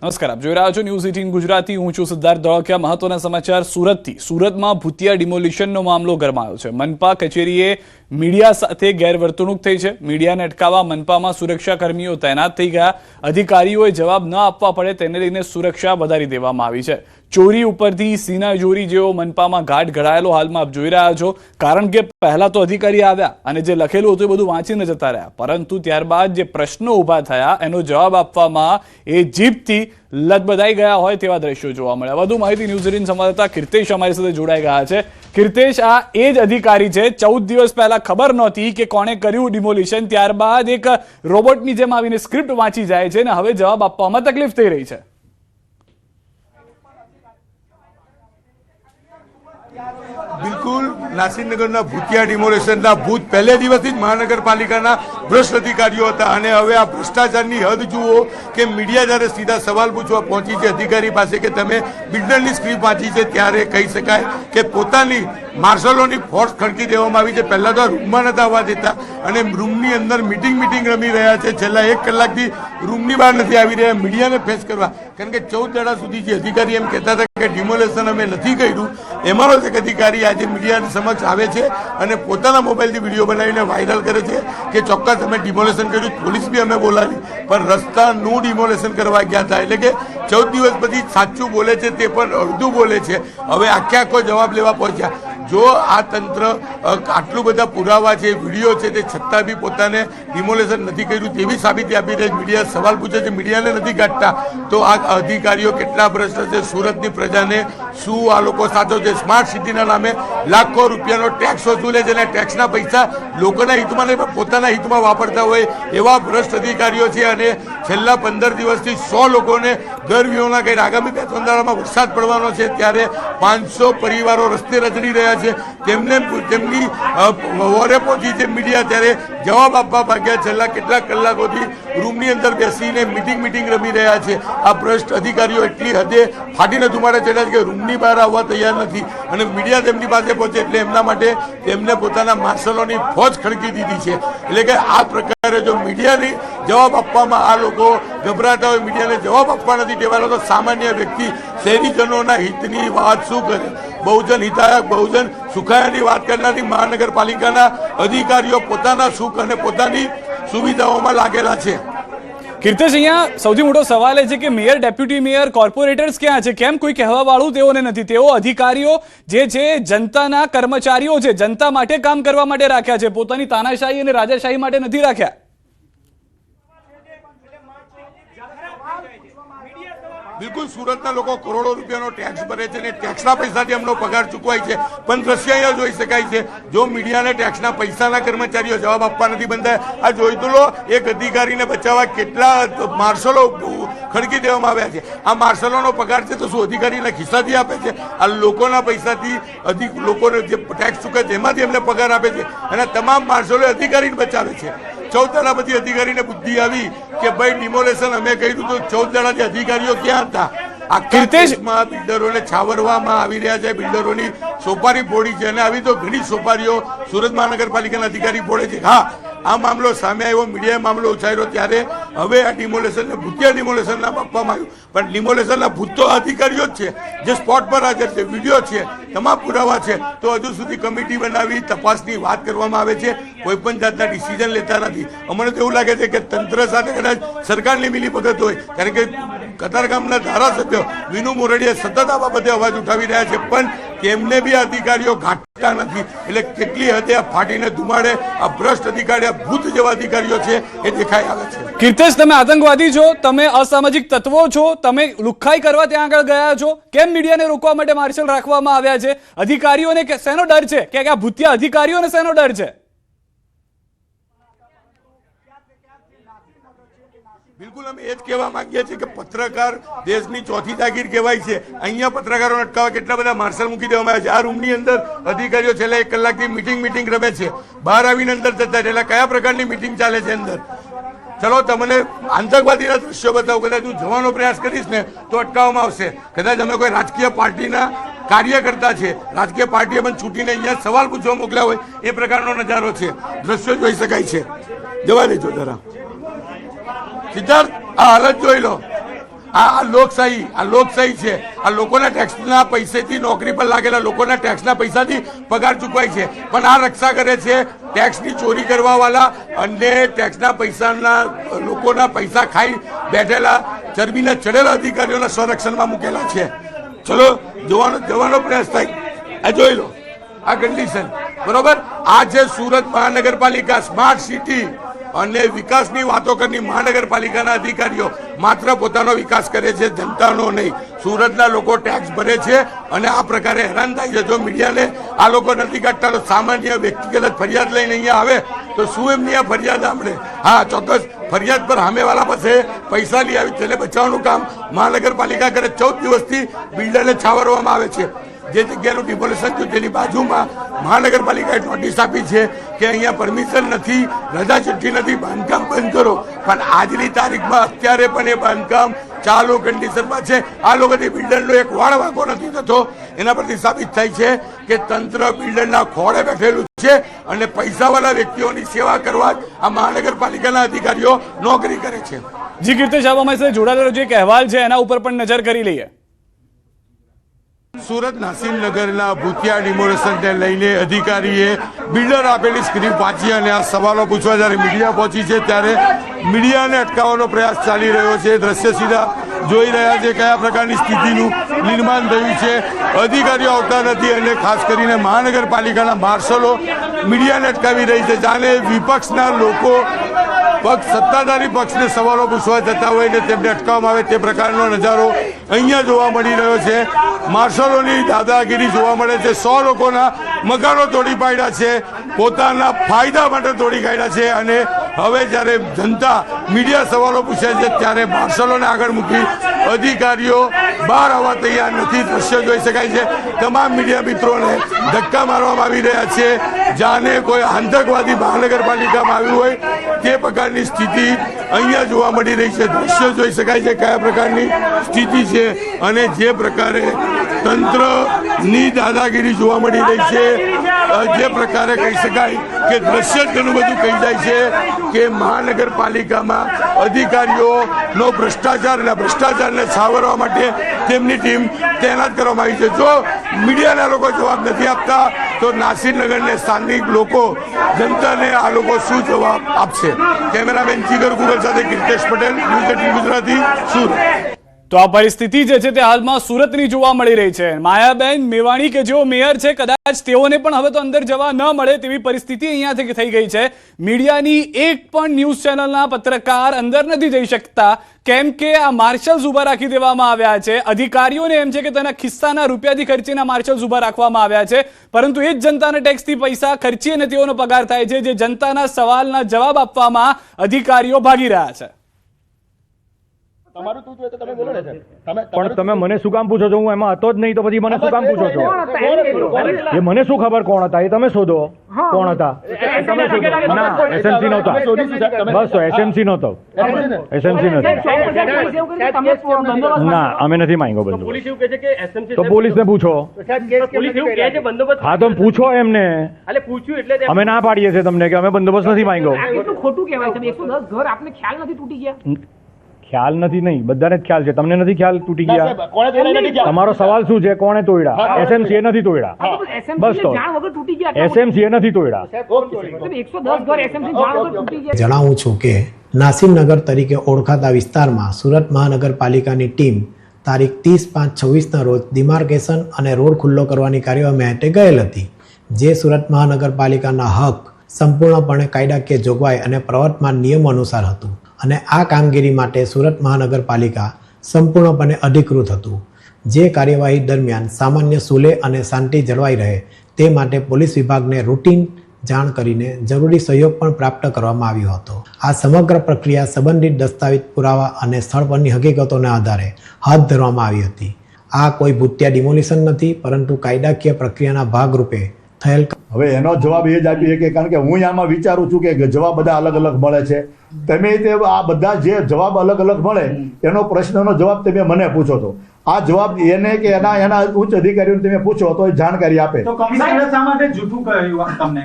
નમસ્કાર, આપ જોઈ રહ્યા છો ન્યૂઝ 18 ગુજરાતી. હું છું સિદ્ધાર્થ ધોળકિયા. મહત્વના સમાચાર સુરતથી. સુરતમાં ભૂતિયા ડિમોલિશનનો મામલો ગરમાયો છે. મનપા કચેરીએ મીડિયા સાથે ગેરવર્તણૂક થઈ છે. મીડિયાને અટકાવવા મનપામાં સુરક્ષા કર્મીઓ તૈનાત થઈ ગયા. અધિકારીઓએ જવાબ ન આપવા પડે તેને લઈને સુરક્ષા વધારી દેવામાં આવી છે. ચોરી ઉપરથી સીના ચોરી જેવો મનપામાં ઘાટ ઘડાયેલો હાલમાં આપ જોઈ રહ્યા છો. કારણ કે પહેલા તો અધિકારી આવ્યા અને જે લખેલું હતું એ બધું વાંચીને જતા રહ્યા, પરંતુ ત્યારબાદ જે પ્રશ્નો ઊભા થયા એનો જવાબ આપવામાં એ જીભથી લદબદાઈ ગયા હોય તેવા દ્રશ્યો જોવા મળ્યા. વધુ માહિતી ન્યૂઝ 18 સંવાદદાતા કીર્તેશ અમારી સાથે જોડાઈ ગયા છે. કીર્તેશ, આ એ જ અધિકારી છે 14 દિવસ પહેલા ખબર નહોતી કે કોણે કર્યું ડિમોલિશન, ત્યારબાદ એક રોબોટની જેમ આવીને સ્ક્રિપ્ટ વાંચી જાય છે ને હવે જવાબ આપવામાં તકલીફ થઈ રહી છે. બિલકુલ, નાસિરનગરના ભૂતિયા ડિમોલેશનના ભૂત પહેલે દિવસથી જ મહાનગરપાલિકાના ભ્રષ્ટ અધિકારીઓ હતા અને હવે આ ભ્રષ્ટાચારની હદ જુઓ કે મીડિયા જ્યારે સીધા સવાલ પૂછવા પહોંચી છે અધિકારી પાસે કે તમે બિલ્ડરની સ્ક્રિપ્ટ વાંચી છે, ત્યારે કહી શકાય કે પોતાની માર્શલોની ફોર્સ ખડકી દેવામાં આવી છે. પહેલાં તો રૂમમાં નતા આવવા દેતા અને રૂમની અંદર મીટિંગ રમી રહ્યા છે. છેલ્લા 1 કલાકથી રૂમની બહાર નથી આવી રહ્યા મીડિયાને ફેસ કરવા, કારણ કે 14 દાડા સુધી જે અધિકારી એમ કહેતા હતા કે ડિમોલેશન અમે નથી કર્યું, એમાંનો એક અધિકારી આજે મીડિયાની સમક્ષ આવે છે અને પોતાના મોબાઈલથી વિડીયો બનાવીને વાયરલ કરે છે કે ચોક્કસ અમે ડિમોલેશન કર્યું, પોલીસ બી અમે બોલાવી, પણ રસ્તાનું ડિમોલેશન કરવા ગયા હતા. એટલે કે 14 દિવસ પછી સાચું બોલે છે તે પણ અડધું બોલે છે. હવે આખો જવાબ લેવા પહોંચ્યા. જો આ તંત્ર આટલું બધા પુરાવા છે, વિડીયો છે, તે છતાં બી પોતાને ડિમોલેશન નથી કર્યું તેવી સાબિતી આપી રહી. મીડિયા સવાલ પૂછે છે, મીડિયાને નથી કાઢતા, તો આ અધિકારીઓ કેટલા ભ્રષ્ટ છે. સુરતની પ્રજાને શું આ લોકો સાચો છે? સ્માર્ટ સિટીના નામે લાખો રૂપિયાનો ટેક્સ વસૂલે છે અને ટેક્સના પૈસા લોકોના હિતમાં નહીં પણ પોતાના હિતમાં વાપરતા હોય એવા ભ્રષ્ટ અધિકારીઓ છે. અને છેલ્લા 15 દિવસથી 100 લોકોને દર વિહોણા કરી. આગામી 2-3 દાડામાં વરસાદ પડવાનો છે ત્યારે 500 પરિવારો રસ્તે રચડી રહ્યા છે. તેમની વોરે પહોંચી છે મીડિયા, ત્યારે જવાબ આપવા ભાગ્યા. છેલ્લા કેટલાક કલાકોથી રૂમની અંદર બેસીને મીટિંગ રમી રહ્યા છે. આ ભ્રષ્ટ અધિકારીઓ એટલી હદે ફાટીને ધુમાડે ચડ્યા છે કે રૂમની બહાર આવવા તૈયાર નથી અને મીડિયા તેમની પાસે પહોંચે એટલે એમના માટે તેમને પોતાના માર્શલોની ફોજ ખડકી દીધી છે. એટલે કે આ પ્રકારે જો મીડિયાની જવાબ આપવામાં આ લોકો ગભરાતા હોય, મીડિયાને જવાબ આપવા નથી દેવાનો, તો સામાન્ય વ્યક્તિ શહેરીજનોના હિતની વાત શું કરે? બહુજન હિતાયક, બહુજન સુખાયાની વાત કરનારી મહાનગરપાલિકાના અધિકારીઓ પોતાના સુખ અને પોતાની સુવિધાઓમાં લાગેલા છે. કીર્તેશ, અહીંયા સૌથી મોટો સવાલ એ છે કે મેયર, ડેપ્યુટી મેયર, કોર્પોરેટર્સ ક્યાં છે? કેમ કોઈ કહેવા વાળું તેઓને નથી? તેઓ અધિકારીઓ જે છે જનતાના કર્મચારીઓ છે, જનતા માટે કામ કરવા માટે રાખ્યા છે, પોતાની તાનાશાહી અને રાજાશાહી માટે નથી રાખ્યા. બિલકુલ, સુરતના લોકો કરોડો રૂપિયાનો ટેક્સ ભરે છે અને ટેક્સના પૈસાથી એમનો પગાર ચૂકવાય છે. પણ દ્રશ્ય અહીંયા જોઈ શકાય છે, જો મીડિયાને ટેક્સના પૈસાના કર્મચારીઓ જવાબ આપવા નથી બંધાયા. આ જોઈ તો લો, એક અધિકારીને બચાવવા કેટલા માર્શલો ખડકી દેવામાં આવ્યા છે. આ માર્શલોનો પગાર છે તો શું અધિકારીના ખિસ્સાથી આપે છે? આ લોકોના પૈસાથી લોકોને જે ટેક્સ ચૂકે છે એમાંથી એમને પગાર આપે છે અને તમામ માર્શલો અધિકારીને બચાવે છે. 14 દાડા પછી અધિકારીને બુદ્ધિ આવી કે ભાઈ ડિમોલેશન અમે કર્યું, તો 14 દાડાથી અધિકારીઓ ક્યાં હતા? આખા દેશમાં બિલ્ડરોને છાવરવામાં આવી રહ્યા છે, બિલ્ડરોની સોપારી ફોડી છે અને આવી તો ઘણી સોપારીઓ સુરત મહાનગરપાલિકાના અધિકારી ફોડે છે. હા, આ મામલો સામે આવ્યો, મીડિયાએ મામલો ઉછાળ્યો, ત્યારે હવે આ ડિમોલેશનને ભૂતિયા ડિમોલેશન નામ આપવામાં આવ્યું. પણ ડિમોલેશનના ભૂત તો અધિકારીઓ જ છે જે સ્પોટ પર હાજર છે, વિડીયો છે, તમામ પુરાવા છે. તો હજુ સુધી કમિટી બનાવી તપાસની વાત કરવામાં આવે છે, કોઈ પણ જાતના ડિસિઝન લેતા નથી. અમને તો એવું લાગે છે કે તંત્ર સાથે કદાચ સરકારની મિલીભગત હોય, કારણ કે કતારગામના ધારાસભ્ય વિનુ મોરડીએ સતત આ બાબતે અવાજ ઉઠાવી રહ્યા છે, પણ તેમને બી અધિકારીઓ ઘાટતા નથી. એટલે કેટલી હદે આ ફાટીને ધુમાડે આ ભ્રષ્ટ અધિકારી, આ ભૂત જેવા અધિકારીઓ છે એ દેખાઈ આવે છે. કીર્તેશ, તમે આતંકવાદી છો, તમે અસામાજિક તત્વો છો, તમે લુખ્ખાઈ કરવા ત્યાં આગળ ગયા છો, કેમ મીડિયાને રોકવા માટે માર્શલ રાખવામાં આવ્યા છે? અધિકારીઓને શેનો ડર છે? કે આ ભૂતિયા અધિકારીઓને શેનો ડર છે? બિલકુલ, અમે એ જ કહેવા માંગીએ છીએ કે પત્રકાર દેશની ચોથી જાગીર કહેવાય છે. અહીંયા પત્રકારોને અટકાવવા કેટલા બધા માર્શલ મૂકી દેવામાં આવ્યા છે. આ રૂમની અંદર અધિકારીઓ છેલ્લા 1 કલાકથી મીટિંગ રમે છે, બહાર આવીને અંદર જતા એટલે કયા પ્રકારની મીટિંગ ચાલે છે અંદર? ચલો, તમને આતંકવાદીના દ્રશ્યો બતાવો. કદાચ હું જવાનો પ્રયાસ કરીશ ને તો અટકાવવામાં આવશે. કદાચ અમે કોઈ રાજકીય પાર્ટીના કાર્યકર્તા છે, રાજકીય પાર્ટીએ પણ છૂટીને અહીંયા સવાલ પૂછવા મોકલ્યા હોય એ પ્રકારનો નજારો છે. દ્રશ્યો જોઈ શકાય છે. જવા દેજો જરા. સિદ્ધાર્થ, આ હાલત જોઈ લો. આ લોકશાહી છે. આ લોકોના ટેક્સના પૈસેથી નોકરી પર લાગેલા લોકોના ટેક્સના પૈસાથી પગાર ચૂકવાય છે, પણ આ રક્ષા કરે છે ટેક્સની ચોરી કરવાવાળા અને ટેક્સના પૈસાના લોકોના પૈસા ખાઈ બેઠેલા ચરબીના ચડેલા અધિકારીઓના સંરક્ષણમાં મૂકેલા છે. ચલો જવાનો પ્રયાસ થાય. આ જોઈ લો આ કન્ડિશન, બરોબર. આ છે સુરત મહાનગરપાલિકા સ્માર્ટ સિટી અને વિકાસની વાતો કરી મહાનગરપાલિકાના અધિકારીઓ માત્ર પોતાનો વિકાસ કરે છે, જનતાનો નહીં. સુરતના લોકો ટેક્સ ભરે છે અને આ પ્રકારે હેરાન થાય છે. જો મીડિયાને આ લોકો નથી કાઢતા તો સામાન્ય વ્યક્તિગત ફરિયાદ લઈને અહીંયા આવે તો શું એમની આ ફરિયાદ આપણે? હા, ચોક્કસ ફરિયાદ પર સામેવાળા પાસે પૈસા લઈ આવી તેને બચાવવાનું કામ મહાનગરપાલિકા કરે. 14 દિવસથી બિલ્ડરને છાવરવામાં આવે છે. જે જગ્યાનું ડિમોલેશન થયું તેની બાજુમાં મહાનગરપાલિકાએ નોટિસ આપી છે કે અહીંયા પરમિશન નથી, રજા ચિઠ્ઠી નથી, બાંધકામ બંધ કરો. પણ આજની તારીખમાં અત્યારે પણ એ બાંધકામ ચાલુ કન્ડિશનમાં છે. આ લોકોથી બિલ્ડરનો એક વાળ વાંકો નથી થતો. એના પરથી સાબિત થાય છે કે તંત્ર બિલ્ડરના ખોળે બેઠેલું છે અને પૈસાવાળા વ્યક્તિઓની સેવા કરવા જ આ મહાનગરપાલિકાના અધિકારીઓ નોકરી કરે છે. જી કીર્તેશ, આપ અમારી સાથે જોડાયેલો જે એક અહેવાલ છે એના ઉપર પણ નજર કરી લઈએ. સુરત નાસીરનગરના ભૂતિયા ડિમોલેશનને લઈને અધિકારીએ બિલ્ડર આપેલી સ્ક્રિપ્ટ વાંચી અને આ સવાલો પૂછવા જ્યારે મીડિયા પહોંચી છે ત્યારે મીડિયાને અટકાવવાનો પ્રયાસ ચાલી રહ્યો છે. દ્રશ્ય સીધા જોઈ રહ્યા છે કયા પ્રકારની સ્થિતિનું નિર્માણ થયું છે. અધિકારીઓ આવતા નથી અને ખાસ કરીને મહાનગરપાલિકાના માર્શલો મીડિયાને અટકાવી રહી છે. જાણે વિપક્ષના લોકો સત્તાધારી પક્ષને સવાલો પૂછવા જતા હોય ને તેમને અટકાવવામાં આવે તે પ્રકારનો નજારો અહીંયા જોવા મળી રહ્યો છે. માર્શલોની દાદાગીરી જોવા મળે છે. 100 લોકોના મકાનો તોડી પાડ્યા છે, પોતાના ફાયદા માટે તોડી કાઢ્યા છે. અને હવે જ્યારે જનતા મીડિયા સવાલો પૂછે છે ત્યારે માર્શલોને આગળ મૂકી અધિકારીઓ બહાર આવવા તૈયાર નથી. દ્રશ્ય જોઈ શકાય છે. તમામ મીડિયા મિત્રોને ધક્કા મારવામાં આવી રહ્યા છે, જાણે કોઈ આતંકવાદી મહાનગરપાલિકામાં આવ્યું હોય તે પ્રકારની સ્થિતિ અહીંયા જોવા મળી રહી છે. દ્રશ્યો જોઈ શકાય છે કયા પ્રકારની સ્થિતિ છે અને જે પ્રકારે તંત્રની દાદાગીરી જોવા મળી રહી છે. જે પ્રકારે કહી શકાય કે દ્રશ્ય ઘણું બધું કહી જાય છે કે મહાનગરપાલિકામાં અધિકારીઓનો ભ્રષ્ટાચાર અને ભ્રષ્ટાચારને છાવરવા માટે તેમની ટીમ તૈનાત કરવામાં આવી છે. જો મીડિયાના લોકો જવાબ નથી આપતા તો નાસીરનગરને સ્થાનિક લોકો જનતાને આ લોકો શું જવાબ આપશે? કેમેરામેન જીગર ગુગલ સાથે કીર્તેશ પટેલ, ન્યૂઝ 18 ગુજરાતી, સુરત. તો આ પરિસ્થિતિ જે છે તે હાલમાં સુરતની જોવા મળી રહી છે. માયાબેન મેવાણી કે જેઓ મેયર છે, કદાચ તેઓને પણ હવે તો અંદર જવા ન મળે તેવી પરિસ્થિતિ અહીંયાથી થઈ ગઈ છે. મીડિયાની એક પણ ન્યૂઝ ચેનલના પત્રકાર અંદર નથી જઈ શકતા કેમ કે આ માર્શલ્સ ઉભા રાખી દેવામાં આવ્યા છે. અધિકારીઓને એમ છે કે તેના ખિસ્સાના રૂપિયાથી ખર્ચીના માર્શલ્સ ઉભા રાખવામાં આવ્યા છે, પરંતુ એ જ જનતાના ટેક્સથી પૈસા ખર્ચી અને તેઓનો પગાર થાય છે. જે જનતાના સવાલના જવાબ આપવામાં અધિકારીઓ ભાગી રહ્યા છે. પણ તમે મને શું કામ પૂછો છો? હું એમાં હતો જ નહીં તો પછી મને શું કામ પૂછો છો? એ મને શું ખબર કોણ હતા? એ તમે શોધો કોણ હતા. તમે શોધો. ના, એસએમસી નહોતા. બસ તો એસએમસી નહોતો. એસએમસી નહોતો. ના, અમે નથી માંગ્યો બંદોબસ્ત. તો પોલીસને પૂછો. હા તો પૂછો એમને. અમે ના પાડીએ છીએ તમને કે અમે બંદોબસ્ત નથી માંગ્યો. ખોટું કહેવાય છે. 110 ઘર આપને ખ્યાલ નથી તૂટી ગયા? ખ્યાલ નથી નહીં, બધાને જ ખ્યાલ છે. તમને નથી ખ્યાલ તૂટી ગયા? તમારો સવાલ શું છે? કોણે તોડ્યા? એસએમસી નથી તોડ્યા. બસ તો એસએમસી નથી તોડ્યા. 110 ઘર એસએમસી જાણ વગર તૂટી ગયા. જણાવું છું કે નાસીરનગર તરીકે ઓળખાતા વિસ્તારમાં સુરત મહાનગરપાલિકાની ટીમ તારીખ 30/5/26ના રોજ ડિમાર્કેશન અને રોડ ખુલ્લો કરવાની કાર્યવાહી માટે ગયેલ હતી. જે સુરત મહાનગરપાલિકાના હક સંપૂર્ણપણે કાયદાકીય જોગવાઈ અને પ્રવર્તમાન નિયમો અનુસાર હતું અને આ કામગીરી માટે સુરત મહાનગરપાલિકા સંપૂર્ણપણે અધિકૃત હતું. જે કાર્યવાહી દરમિયાન સામાન્ય સુલે અને શાંતિ જળવાઈ રહે તે માટે પોલીસ વિભાગને રૂટીન જાણ કરીને જરૂરી સહયોગ પણ પ્રાપ્ત કરવામાં આવ્યો હતો. આ સમગ્ર પ્રક્રિયા સંબંધિત દસ્તાવેજ પુરાવા અને સ્થળ પરની હકીકતોના આધારે હાથ ધરવામાં આવી હતી. આ કોઈ ભૂતિયા ડિમોલિશન નથી, પરંતુ કાયદાકીય પ્રક્રિયાના ભાગરૂપે થયેલ. હવે એનો જવાબ એ જ આપીએ કે કારણ કે હું આમાં વિચારું છું કે જવાબ બધા અલગ અલગ મળે છે. તમે તે આ બધા જે જવાબ અલગ અલગ મળે એનો પ્રશ્નનો જવાબ તમે મને પૂછો છો. આ જવાબ એને કે એના ઉચ્ચ અધિકારીઓને તમે પૂછો તો એ જાણકારી આપે. તો કમિશનરે શા માટે જૂઠું કહ્યું તમને?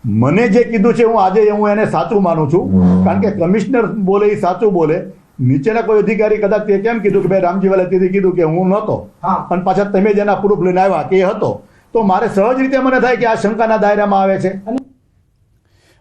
મને જે કીધું છે હું આજે હું એને સાચું માનું છું, કારણ કે કમિશનર બોલે એ સાચું બોલે. નીચેના કોઈ અધિકારી કદાચ તે કેમ કીધું કે ભાઈ રામજીવાલે તેથી કીધું કે હું નહોતો અને પાછા તમે જેના પ્રૂફ લઈને આવ્યા કે એ હતો, તો મારે સહજ રીતે મને થાય કે આ શંકાના દાયરામાં આવે છે.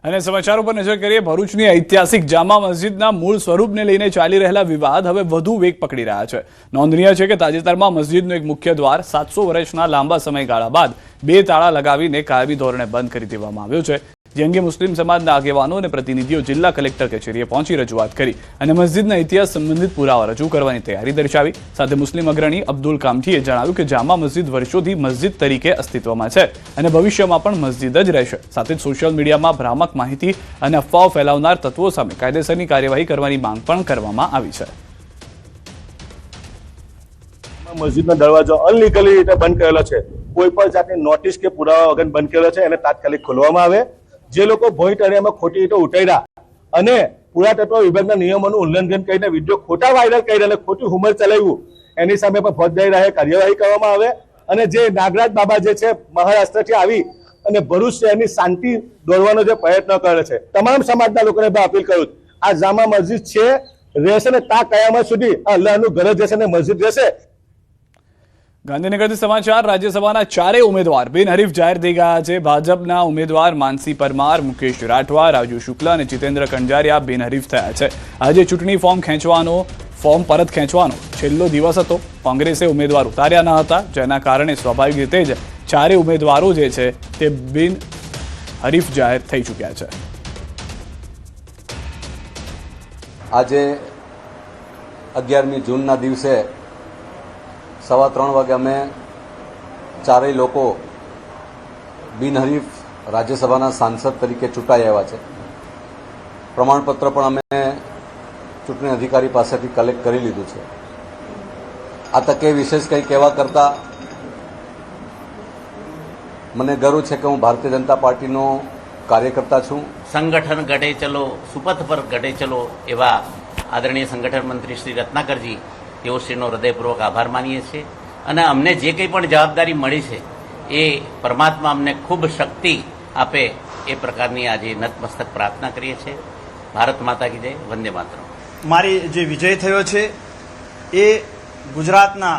અને સમાચારો પર નજર કરીએ. ભરૂચની ઐતિહાસિક જામા મસ્જિદના મૂળ સ્વરૂપને લઈને ચાલી રહેલા વિવાદ હવે વધુ વેગ પકડી રહ્યા છે. નોંધનીય છે કે તાજેતરમાં મસ્જિદનું એક મુખ્ય દ્વાર 700 વર્ષના લાંબા સમયગાળા બાદ 2 તાળા લગાવીને કાયમી ધોરણે બંધ કરી દેવામાં આવ્યો છે. જે અંગે મુસ્લિમ સમાજના આગેવાનો અને પ્રતિનિધિઓ જિલ્લા કલેક્ટર કચેરીએ પહોંચી રજૂઆત કરી અને મસ્જિદના ઇતિહાસ સંબંધિત પુરાવા રજૂ કરવાની તૈયારી દર્શાવી. સાથે મુસ્લિમ અગ્રણી અબ્દુલ કામઠીએ જણાવ્યું કે જામા મસ્જિદ વર્ષોથી મસ્જિદ તરીકે અસ્તિત્વમાં છે અને ભવિષ્યમાં પણ મસ્જિદ જ રહેશે. સાથે જ સોશિયલ મીડિયામાં ભ્રામક માહિતી અને અફવાઓ ફેલાવનાર તત્વો સામે કાયદેસરની કાર્યવાહી કરવાની માંગ પણ કરવામાં આવી છે. મસ્જિદનો દરવાજો અનલીગલી રીતે બંધ કરેલો છે, કોઈ પણ જાતની નોટિસ કે પુરાવા વગર બંધ કરેલો છે, એને તાત્કાલિક ખોલવામાં આવે. જે લોકો ભોંય તળિયામાં ખોટી રીતે ઉતાર્યા અને પુરાતત્વ વિભાગના નિયમોનું ઉલ્લંઘન કરીને વિડીયો ખોટા વાયરલ કરી અને ખોટી હુમર ચલાવ્યું, એની સામે પણ ફોજદારી રાહે કાર્યવાહી કરવામાં આવે. અને જે નાગરાજ બાબા જે છે મહારાષ્ટ્રથી આવી અને ભરૂચ શહેરની શાંતિ દોરવાનો જે પ્રયત્ન કરે છે, તમામ સમાજના લોકોને અપીલ કરું, આ જામા મસ્જિદ છે, રહેશે ને તા કયામત સુધી અલ્લાહનું ઘર જ રહેશે ને મસ્જિદ રહેશે. ગાંધીનગરથી સમાચાર. રાજ્યસભાના 4 ઉમેદવાર બિનહરીફ જાહેર થઈ ગયા છે. ભાજપના ઉમેદવાર માનસી પરમાર, મુકેશ રાઠવા, રાજુ શુક્લા અને જીતેન્દ્ર કંજારિયા બિનહરીફ થયા છે. આજે ચૂંટણી ફોર્મ પરત ખેંચવાનો છેલ્લો દિવસ હતો. કોંગ્રેસે ઉમેદવાર ઉતાર્યા ન હતા, જેના કારણે સ્વાભાવિક રીતે જ 4 ઉમેદવારો જે છે તે બિનહરીફ જાહેર થઈ ચૂક્યા છે. આજે 11મી જૂનના દિવસે 3:15 વાગે અમે 4 લોકો બિનહરીફ રાજ્યસભાના સાંસદ તરીકે ચૂંટાઈ આવ્યા છે. પ્રમાણપત્ર પણ અમે ચૂંટણી અધિકારી પાસેથી કલેક્ટ કરી લીધું છે. આ તકે વિશેષ કંઈ કહેવા કરતાં મને ગર્વ છે કે હું ભારતીય જનતા પાર્ટીનો કાર્યકર્તા છું. સંગઠન ગઢે ચલો, સુપથ પર ગઢે ચલો એવા આદરણીય સંગઠન મંત્રી શ્રી રત્નાકરજી, તેઓ શ્રીનો હૃદયપૂર્વક આભાર માનીએ છીએ. અને અમને જે કંઈ પણ જવાબદારી મળી છે એ પરમાત્મા અમને ખૂબ શક્તિ આપે એ પ્રકારની આજે નતમસ્તક પ્રાર્થના કરીએ છીએ. ભારત માતા કી જય, વંદે માતરમ. મારી જે વિજય થયો છે એ ગુજરાતના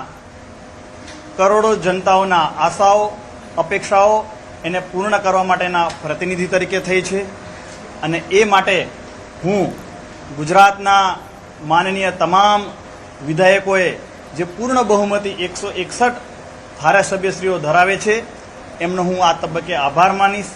કરોડો જનતાઓના આશાઓ, અપેક્ષાઓ એને પૂર્ણ કરવા માટેના પ્રતિનિધિ તરીકે થઈ છે. અને એ માટે હું ગુજરાતના માનનીય તમામ વિધાયકોએ જે પૂર્ણ બહુમતી 161 ધારાસભ્યશ્રીઓ ધરાવે છે એમનો હું આ તબક્કે આભાર માનીશ.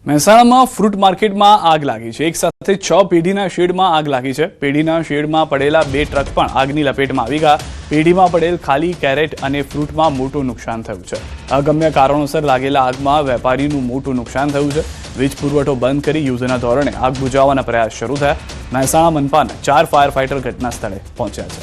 મહેસાણામાં ફ્રૂટ માર્કેટમાં આગ લાગી છે. એક સાથે 6 પેઢીના શેડમાં આગ લાગી છે. પેઢીના શેડમાં પડેલા 2 ટ્રક પણ આગની લપેટમાં આવી ગયા. પેઢીમાં પડેલ ખાલી કેરેટ અને ફ્રૂટમાં મોટું નુકસાન થયું છે. અગમ્ય કારણોસર લાગેલા આગમાં વેપારીનું મોટું નુકસાન થયું છે. વીજ પુરવઠો બંધ કરી યુદ્ધના ધોરણે આગ બુઝાવવાના પ્રયાસ શરૂ થયા. મહેસાણા મનપાના 4 ફાયર ફાઇટર ઘટના સ્થળે પહોંચ્યા છે.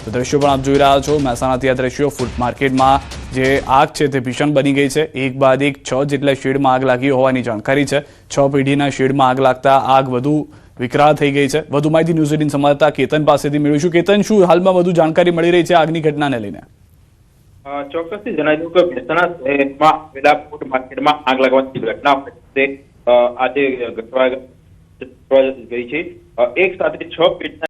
તો દ્રશ્યો પણ આપ જોઈ રહ્યા છો. મહેસાણાથી આ દ્રશ્યો. ફૂડ માર્કેટમાં જે આગ છે તે ભીષણ બની ગઈ છે. એક બાદ એક 6 જેટલા શેડમાં આગ લાગી હોવાની જાણકારી છે. 6 પેઢીના શેડમાં આગ લાગતા આગ વધુ વિકરાળ થઈ ગઈ છે. વધુ માહિતી ન્યૂઝ 18 સંવાદદાતા કેતન પાસેથી મેળવીશું. કેતન, શું હાલમાં વધુ જાણકારી મળી રહી છે આગની ઘટનાને લઈને? ચોક્કસથી જણાવ્યું કે મહેસાણા શહેરમાં આવેલા ફૂડ માર્કેટમાં આગ લાગવાની ઘટના આજે ગઈ છે. એક સાથે 6 પેઢીના